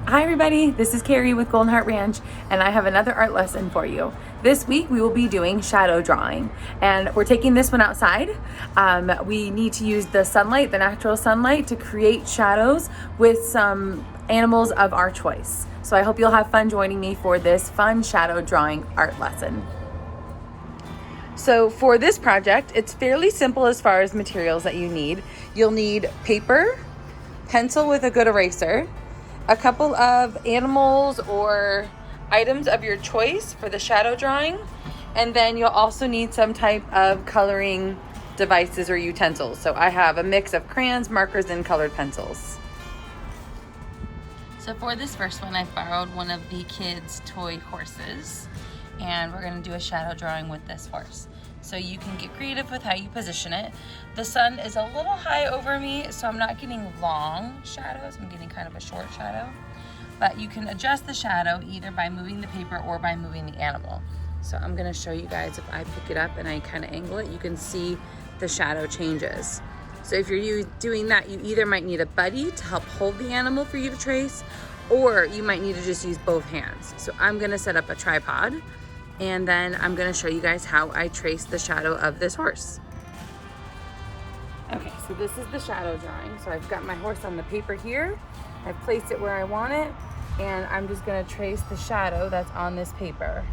Hi everybody, this is Keri with Golden Heart Ranch, and I have another art lesson for you. This week we will be doing shadow drawing, and we're taking this one outside. We need to use the sunlight, the natural sunlight, to create shadows with some animals of our choice. So I hope you'll have fun joining me for this fun shadow drawing art lesson. So for this project, it's fairly simple as far as materials that you need. You'll need paper, pencil with a good eraser, a couple of animals or items of your choice for the shadow drawing, and then you'll also need some type of coloring devices or utensils. So I have a mix of crayons, markers, and colored pencils. So for this first one, I borrowed one of the kids' toy horses, and we're gonna do a shadow drawing with this horse. So you can get creative with how you position it. The sun is a little high over me, so I'm not getting long shadows. I'm getting kind of a short shadow. But you can adjust the shadow either by moving the paper or by moving the animal. So I'm gonna show you guys, if I pick it up and I kind of angle it, you can see the shadow changes. So if you're doing that, you either might need a buddy to help hold the animal for you to trace, or you might need to just use both hands. So I'm gonna set up a tripod, and then I'm gonna show you guys how I trace the shadow of this horse. Okay, so this is the shadow drawing. So I've got my horse on the paper here. I've placed it where I want it, and I'm just gonna trace the shadow that's on this paper.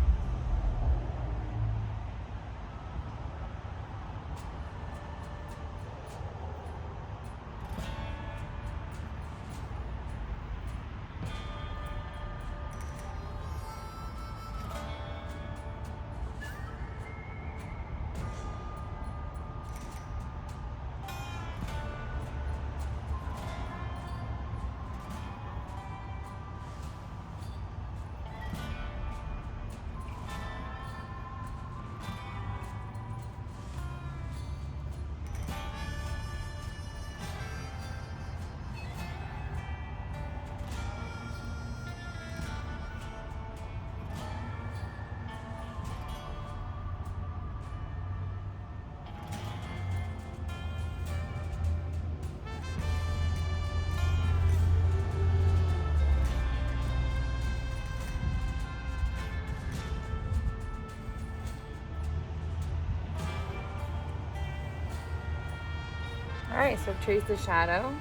All right, so I've traced the shadow.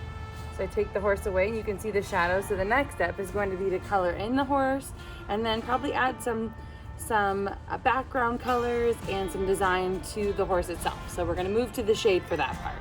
So I take the horse away and you can see the shadow. So the next step is going to be to color in the horse, and then probably add some background colors and some design to the horse itself. So we're gonna move to the shade for that part.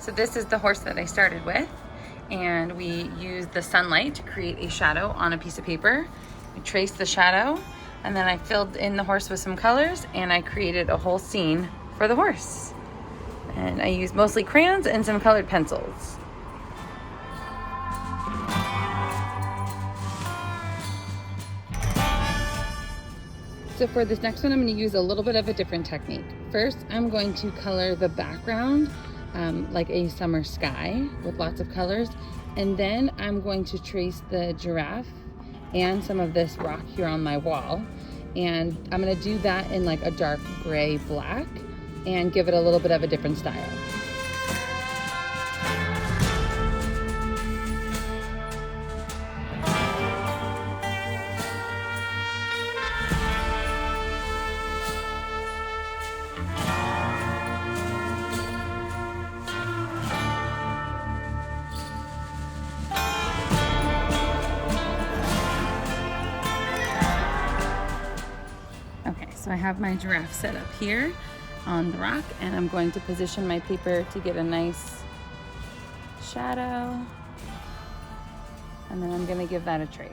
So this is the horse that I started with, and we used the sunlight to create a shadow on a piece of paper. We traced the shadow, and then I filled in the horse with some colors, and I created a whole scene for the horse. And I used mostly crayons and some colored pencils. So for this next one, I'm going to use a little bit of a different technique. First, I'm going to color the background like a summer sky with lots of colors. And then I'm going to trace the giraffe and some of this rock here on my wall. And I'm going to do that in like a dark gray black and give it a little bit of a different style. So I have my giraffe set up here on the rock, and I'm going to position my paper to get a nice shadow, and then I'm going to give that a trace.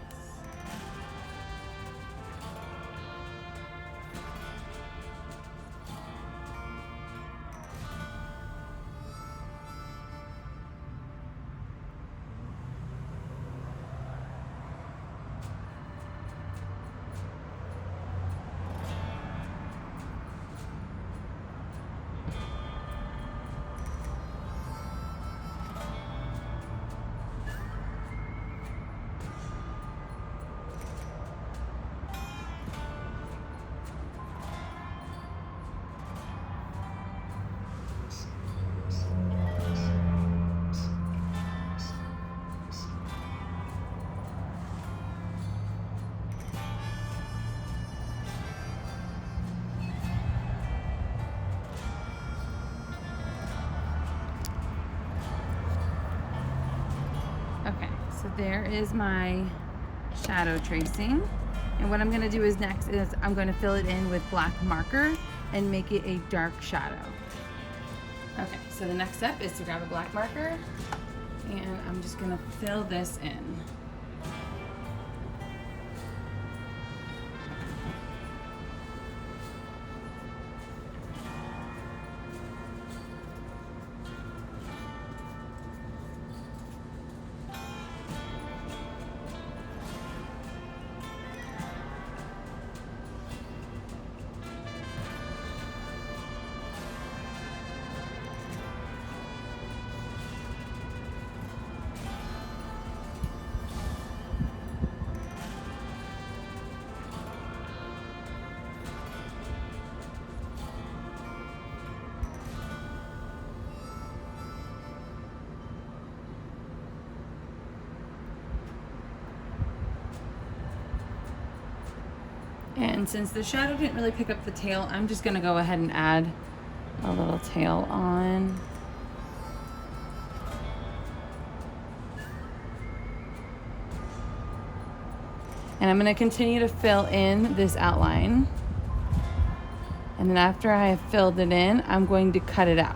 there is my shadow tracing. And what I'm gonna do is next is I'm gonna fill it in with black marker and make it a dark shadow. Okay, so the next step is to grab a black marker and I'm just gonna fill this in. And since the shadow didn't really pick up the tail, I'm just gonna go ahead and add a little tail on. And I'm gonna continue to fill in this outline. And then after I have filled it in, I'm going to cut it out.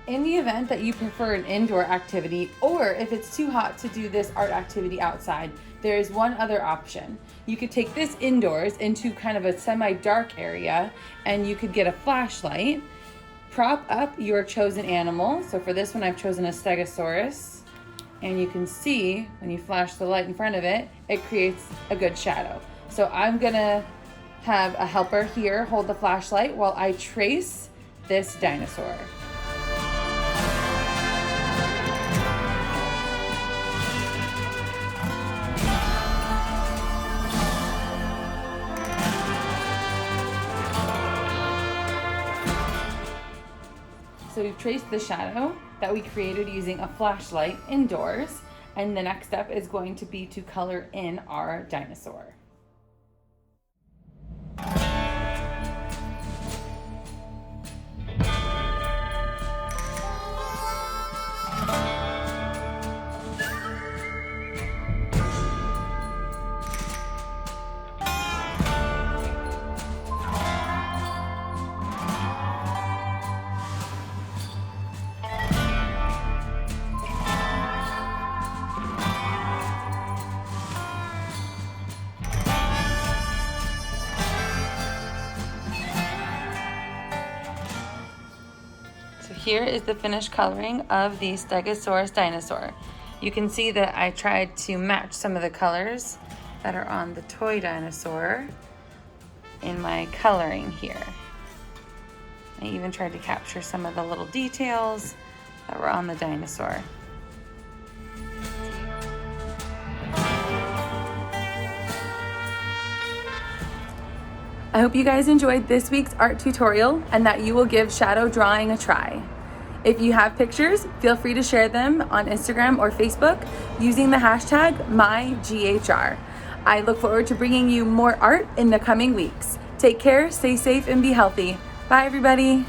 In the event that you prefer an indoor activity, or if it's too hot to do this art activity outside, there is one other option. You could take this indoors into kind of a semi-dark area, and you could get a flashlight, prop up your chosen animal. So for this one, I've chosen a Stegosaurus, and you can see when you flash the light in front of it, it creates a good shadow. So I'm gonna have a helper here hold the flashlight while I trace this dinosaur. So we've traced the shadow that we created using a flashlight indoors, and the next step is going to be to color in our dinosaur. Here is the finished coloring of the Stegosaurus dinosaur. You can see that I tried to match some of the colors that are on the toy dinosaur in my coloring here. I even tried to capture some of the little details that were on the dinosaur. I hope you guys enjoyed this week's art tutorial and that you will give shadow drawing a try. If you have pictures, feel free to share them on Instagram or Facebook using the hashtag #MyGHR. I look forward to bringing you more art in the coming weeks. Take care, stay safe, and be healthy. Bye, everybody.